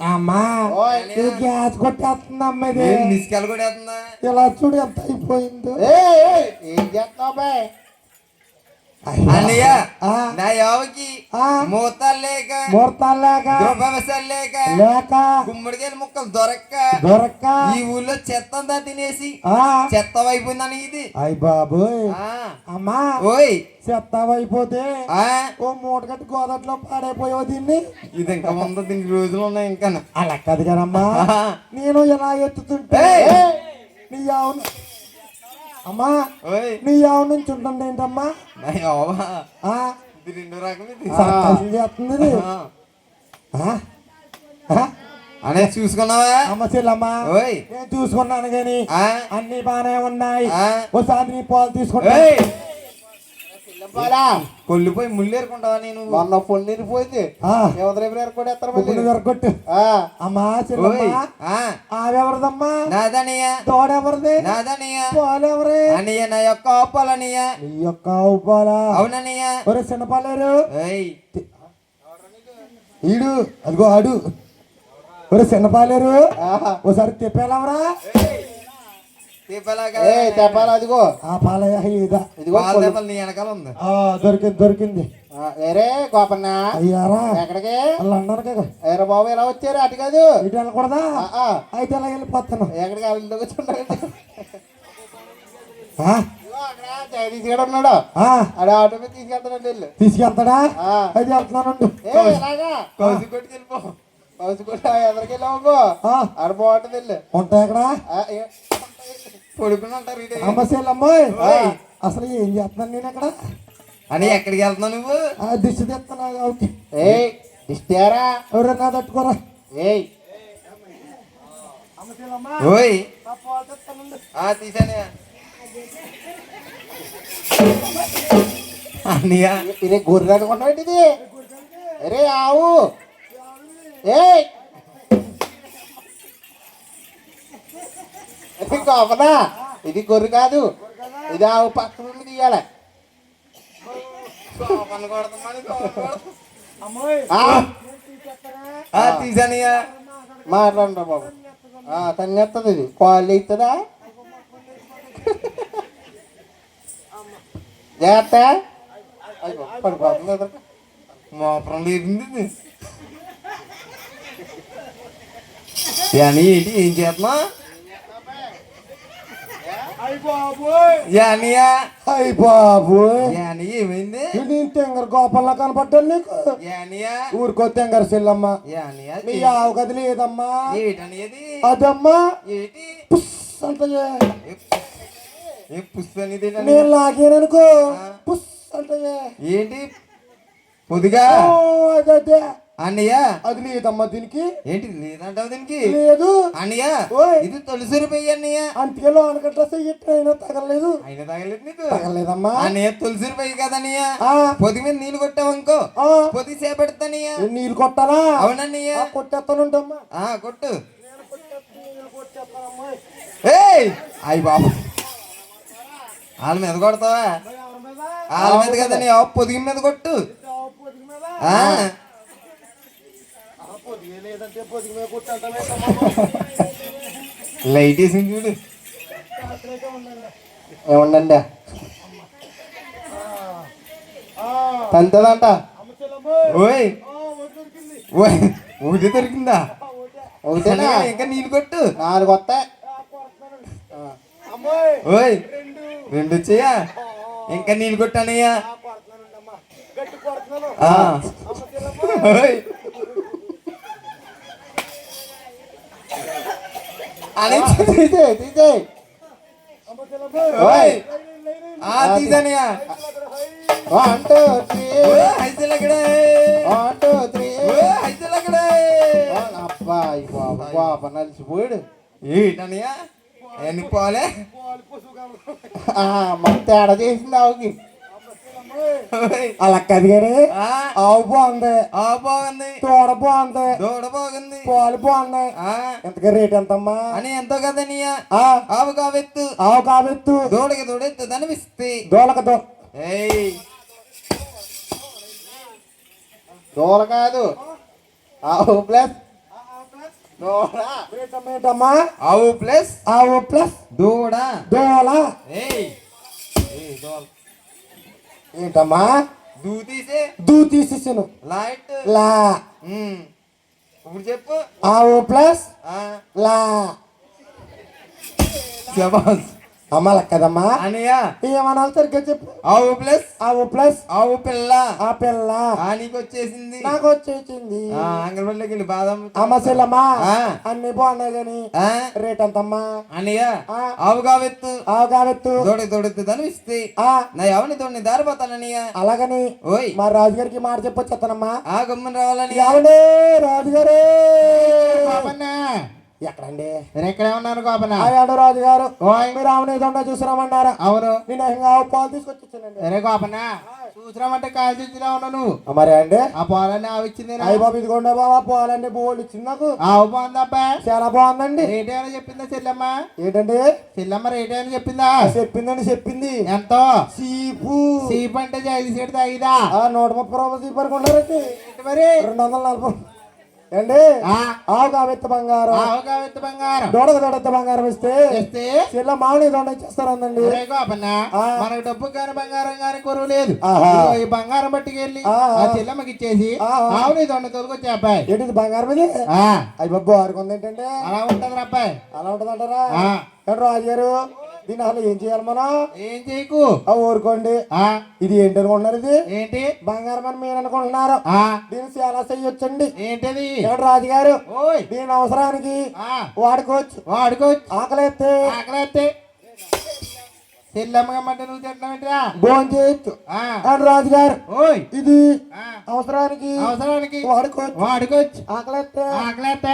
A: అమ్మా గ్యాస్ కొట్టేస్తుంది అమ్మాయి
B: మిస్కాలు కొట్టేస్తుందా
A: ఇలా చూడు ఎంత అయిపోయిందో.
B: ఏం చేస్తున్నావు బాయ్
C: అన్నయ్య
A: ఆ.
C: నా యావకి
A: ఆ.
C: మూతాలు లేక
A: ముహూర్తాలు లేక
C: గృహవ్యవసాయాలు లేక
A: లేక
C: గుమ్మడికాయల ముక్కలు దొరక్క
A: దొరక్క
C: ఈ ఊళ్ళో చెత్త అంతా తినేసి
A: ఆ
C: చెత్త అయిపోయిందని ఇది
A: అయ్ బాబోయ్
C: ఆ.
A: అమ్మా
C: ఓయ్
A: చెత్తవైపోతే
C: ఆ
A: ఓ మూట కట్టి గోదట్లో పాడైపోయావు దీన్ని
C: ఇది ఇంకా 100 దీనికి రోజులు ఉన్నాయి ఇంకా
A: అలా కాదు కదమ్మా నేను ఎలా ఎత్తుతుంటే
C: ఏయ్.
A: నీ ఆవును అమ్మా
C: ఓయ్
A: నీ ఆవు నుంచి ఉంటుంది ఏంటమ్మా
C: నా యావ
A: ఆ
C: ఇది 2 రకం ఇది
A: సర్కస్ చేస్తుంది ఇది.
C: ఆ.
A: ఆ? ఆ?
C: అనే చూసుకున్నావా
A: అమ్మ చెల్లమ్మా
C: ఓయ్
A: నేను చూసుకున్నాను గాని
C: ఆ.
A: అన్ని బానే ఉన్నాయి
C: ఆ.
A: ఒకసారి నీ పాలు తీసుకుంటా
C: ఓయ్
B: పాలా
C: కొల్లిపోయి ముళ్ళేరుకుంటావా నేను
B: మొన్న పొన్నీరు పోయింది
A: ఆ.
B: ఎవరి కూడా ఎత్తారు
A: ఇప్పుడు
B: మళ్ళీ
A: దొరకొట్టు
B: ఆ.
A: అమ్మా
C: ఓయ్
A: చెల్లమ్మా
C: ఆ
A: ఆవెవరిదమ్మా
C: నాదనయ్య
A: తోడెవరిది
C: నాదనయ్య
A: పాలెవరి
C: అనయ్య నా యొక్క ఆపాలనయ్య
A: నీ యొక్క ఆవు పాలా
C: అవునన్నయ్య
A: ఒరే చిన్నపాలేరు
C: ఓయ్
A: ఈడు అదిగో ఆడు ఒరే చిన్నపాలేరు
B: ఆహా.
A: ఒకసారి తిప్పేలావరా
C: దీపాలాగా
B: ఏ తెప్పాలి అదిగో
A: ఆ పాలయ్య ఇదా
B: ఇదిగో
C: పాల దీపాలు నీ వెనకాల ఉంది
A: ఆ, దొరికింది దొరికింది
B: ఏరే గోపన్న
A: అయ్యారా
B: ఎక్కడికి
A: వాళ్ళందరికీ
B: ఏరా బాబు ఎలా వచ్చారు అటు కాదు
A: ఇటు వెళ్ళకూడదా
B: ఆ, ఆ.
A: అయితే అలా వెళ్ళిపోతాను
B: ఎక్కడికి వెళ్ళి కూర్చున్నాడు
A: ఆ?
B: జగదీష్ గడు ఉన్నాడు
A: ఆ,
B: ఆడ ఆటో మీద తీసుకెళ్తానండి వెళ్ళు
A: తీసుకెళ్తాడా
B: ఆ.
A: అయితే వెళ్తున్నాను
B: ఏ ఎలాగా
C: కౌసి కొట్టుకు వెళ్ళిపో
B: కౌసు కూడా ఎదరికి వెళ్ళాము
A: ఆ,
B: ఆడ బాగుంటుంది వెళ్ళు
A: ఉంటాయి అక్కడ
B: ఆ, ఏ.
C: పడుకుని ఉంటారు ఇదే
A: అమ్మసేలమ్మాయి
C: ఓయ్.
A: అసలు ఏం చేస్తున్నాను నేను అక్కడ
C: అని ఎక్కడికి వెళ్తున్నావు నువ్వు
A: ఆ దిష్టి తెస్తున్నా ఓకే
B: ఏయ్ ఇష్టారా
A: ఎవరన్నా తట్టుకోరా
B: ఏయ్
C: ఓయ్ ఆ తీసానే అన్నయ్య
B: ఇదే గొర్రె అనుకున్నావు ఇది అరే ఆవు ఏయ్ కోపనా ఇది గొర్రె కాదు ఇది ఆవు పక్క నుండి తీయాలి
C: కోపం కొడతామని కోపం కొడతాం. తీసానయ్య
B: మాట్లాడండి బాబు తన్నెత్తది ఇది కాళ్ళు ఇస్తుందా జాగ్రత్త అయ్యో, పడిపోతుంది ఎదురుగా.
C: మోపరం లేపింది అని ఏంటి ఏం చేస్తున్నా యానియా
A: అయ్యి బాబు
C: యాని ఏమైంది
A: నేను తెంగర గోపాల కనపడ్డాను నీకు
C: యానియా
A: ఊరుకో తెంగర చెల్లమ్మ
C: యానియా
A: నీ ఆవు గది లేదమ్మా
C: ఏటనేది
A: అదమ్మా
C: ఏటి
A: పుస్ అంటే
C: ఏ పుస్తనేది
A: నేను లాగాననుకో పుస్ అంటే
C: ఏంటి పొదిగా
A: అదే
C: అన్నయ్య
A: అది లేదమ్మా దీనికి
C: ఏంటి లేదంటావు దీనికి
A: లేదు
C: అన్నయ్య
A: ఓయ్.
C: ఇది తొలిసి రూపాయి అన్నయ్య
A: అంతకేలో అనకట్లా అయినా తగలలేదు
C: అయినా తగలేదు నీకు
A: తగలేదమ్మా
C: అన్నయ్య తులసి రూపాయి కదన్నయ్య
A: ఆ,
C: పొది మీద నీళ్ళు కొట్టావు అనుకో
A: ఆ,
C: పొది చేపెడతానయ్య
A: నేను నీళ్ళు కొట్టాలా
C: అవునన్నయ్య
A: కొట్టేస్తానుంటమ్మా
C: కొట్టు ఏయ్ అయ్యి బాబు వాళ్ళ మీద కొడతావా వాళ్ళ మీద కదన్నయ్య పొదిగి మీద కొట్టు ఆ. లైట్ వేసి చూడు
B: ఏమండండి తంతదంట
C: ఓయ్ ఓయ్ ఒకటి దొరికిందా
B: ఒకటేనా
C: అన్నయ్య, ఇంకా నీళ్ళు కొట్టు
B: 4 వస్తాయి
C: ఓయ్ 2 వచ్చాయా ఇంకా నీళ్ళు కొట్టానయ్యా ఓయ్ అని
B: తీసేయ్ తీసేయ్
C: ఓయ్ తీసానయ్యా
B: 1 2 3
C: ఐదులు అక్కడే
B: 1 2 3
C: ఐదులు అక్కడే
B: అబ్బాయి బాబా బాబా నలిసిపోయాడు
C: ఏంటన్నయ్యా ఎన్ని పోలే
B: మన తేడా చేసింది ఆవుకి
C: ఓయ్.
A: అలా కాదు కానీ
C: ఆ,
A: ఆవు బాగుంది
C: ఆ బాగుంది
A: తోడ బాగుంది
C: దూడ బాగుంది
A: పాలు బాగున్నాయి
C: ఆ
A: ఎంతగా రేట్ ఎంతమ్మా
C: అని ఎంతో కదన్నయ్యా
A: ఆ,
C: ఆవు కావెత్తు
A: ఆవు కాబెత్తు
C: దూడకి దూడెత్తు దనిపిస్తే
A: దోలక దో
C: ఏయ్
B: దూల కాదు ఆవు ప్లస్ దూల
A: ఏంటమ్మా
C: ఆవు ప్లస్
A: ఆవు ప్లస్
C: దూడ
A: దోల
C: ఏయ్ ఏయ్ దూడ
A: ఏంటమ్మా
C: దూ తీసే
A: దూ తీసేసాను
C: లైట్
A: లా
C: ఇప్పుడు చెప్పు
A: ఆవు ప్లస్
C: ఆ,
A: లా
C: శబాస్
A: అమ్మాల కదమ్మా
C: అనియ
A: ఏమనాలి సరిగ్గా చెప్పు
C: ఆవు ప్లస్
A: ఆవు ప్లస్
C: ఆవు పిల్ల
A: ఆ పిల్ల
C: నీకు వచ్చేసింది
A: నాకు వచ్చేసింది
C: అంగన్వాడిలోకి వెళ్ళి బాదం
A: అమ్మ చెల్లమ్మా
C: ఆ.
A: అన్ని బాగున్నాయి గాని
C: ఆ,
A: రేట్ ఎంతమ్మా
C: అనియ
A: ఆ.
C: ఆవు కావెత్తు
A: ఆవు కావెత్తు
C: దొడి దొడుతుందని ఇస్తే
A: ఆ
C: నా ఎవరిని తోడిని దారిపోతాననియ
A: అలాగని
C: ఓయ్
A: మా రాజుగారికి మాట చెప్పొచ్చేస్తానమ్మా
C: ఆ గమ్మని రావాలని
A: ఎవడే రాజుగారే
B: గోపన్న
A: ఎక్కడండి
B: నేను ఎక్కడే ఉన్నాను గోపన్న
A: ఆయాడు రాజుగారు
B: ఓయ్
A: మీరు ఆమె దొండ చూసిరామన్నారా
B: అవును
A: నేను ఏకంగా ఆవు పాలు తీసుకొచ్చానండి
B: సరే గోపన్న చూసినామంటే కాలు తెచ్చినా ఉన్నా నువ్వు
A: మరి అండి
B: ఆ పొలాన్ని ఆవిచ్చింది
A: అయ్య బాబు ఇదిగోండి బాబా పోవాలండి బోల్ ఇచ్చింది నాకు
B: ఆవు బాగుందబ్బా
A: చాలా బాగుందండి
B: రేట్ ఏమైనా చెప్పిందా చెల్లెమ్మ
A: ఏంటండి
B: చెల్లెమ్మ రేట్ ఏమైనా చెప్పిందా
A: చెప్పిందండి చెప్పింది
B: ఎంతో
A: సీపు
B: సీప్ అంటే 5 సీట్ తాగిదా
A: 130 రూపాయలు సీపు అనుకున్నారండి
B: ఏంటి మరి
A: 240 ఏండి
B: ఆ,
A: ఆవు కావెత్త బంగారం
B: ఆవు కావెత్తు బంగారం
A: దొడక దొడెత్త బంగారం ఇస్తే
B: ఇస్తే
A: చెల్ల మామిడి దొండ ఇచ్చేస్తారందండి
B: ఒరే గోపన్న
A: ఆ.
B: మనకు డబ్బు కానీ బంగారం కానీ కొరువు లేదు
A: ఆహా.
B: ఇదిగో ఈ బంగారం పట్టుకెళ్ళి
A: ఆ.
B: ఆ చెల్లెమ్మకి ఇచ్చేసి
A: ఆ.
B: ఆవుని దొండ తొలగొచ్చే అబ్బాయి
A: ఏంటిది బంగారం ఇది
B: ఆ,
A: అయ్య బాబు ఆరుకుంది ఏంటంటే
B: అలా ఉంటది అబ్బాయి
A: అలా ఉంటదంటారా
B: ఆ.
A: ఏంటి రాజుగారు దీని అసలు ఏం చేయాలి మనం
B: ఏం చేయకు
A: ఊరుకోండి
B: ఆ,
A: ఇది ఏంటి అనుకుంటున్నారు ఇది
B: ఏంటి
A: బంగారం అని మీరు అనుకుంటున్నారు
B: ఆ,
A: దీన్ని చాలా చెయ్యొచ్చండి
B: ఏంటది
A: ఎవడు రాజుగారు
B: ఓయ్
A: దీని అవసరానికి
B: ఆ,
A: వాడుకోవచ్చు
B: వాడుకోవచ్చు
A: ఆకలిస్తే
B: ఆకలేస్తే చెల్లెమ్మగమ్మంటే నువ్వు తింటున్నావేంటిరా
A: భోజనం చేయొచ్చు
B: ఆ,
A: అండ్ రాజుగారు
B: ఓయ్
A: ఇది
B: ఆ,
A: అవసరానికి
B: అవసరానికి
A: వాడుకోవచ్చు
B: వాడుకోవచ్చు
A: ఆకలిస్తే
B: ఆకలేస్తే